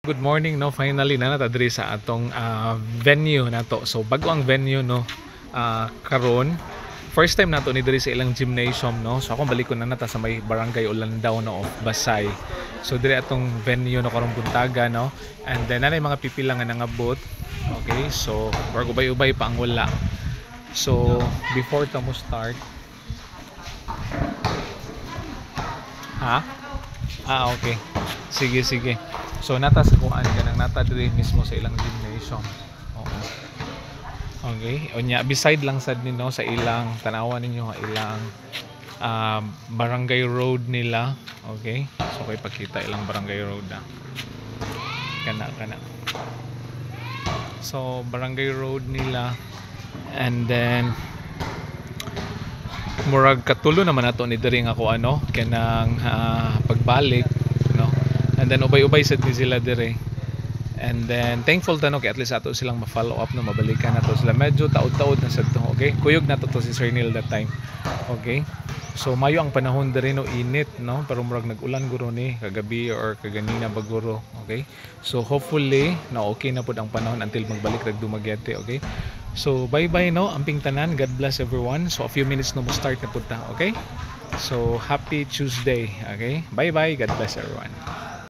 Good morning, no, finally na natadri sa atong venue nato. So bago ang venue, no, karon first time nato ni diri sa ilang gymnasium, no. So akong balik ko na nata sa may barangay Ulandaw, no, of Basay. So diri atong venue, no, karong buntaga, no, and then nanay mga pipila nga nangabot. Okay, so bago ubay-ubay pa ang wala. So before ta mo start, okay, sige. So nata sa kuan kanang nata diri mismo sa ilang gymnasium. Oo. Okay. Unya beside lang sad nino sa ilang tanawan ninyo nga ilang barangay road nila. Okay. So kay pakita ilang barangay road na. Kana. So barangay road nila, and then murag katulo naman nato ni diri nga ko ano kanang pagbalik, no. And then ubay-ubay sad ni sila dire. And then thankful tano kay at least ato silang ma-follow up, no, mabalikan nato sila. Medyo taod-taod na sad to, okay? Kuyog nato to si Sir Neil that time. Okay? So mayo ang panahon dire, no, init, no, pero murag nag-ulan guro ni kagabi or kaganina baguro, okay? So hopefully na okay na pud ang panahon until magbalik rag Dumaguete, okay? So bye-bye, no, amping tanan. God bless everyone. So a few minutes no mo start na pud ta, okay? So happy Tuesday, okay? Bye-bye. God bless everyone.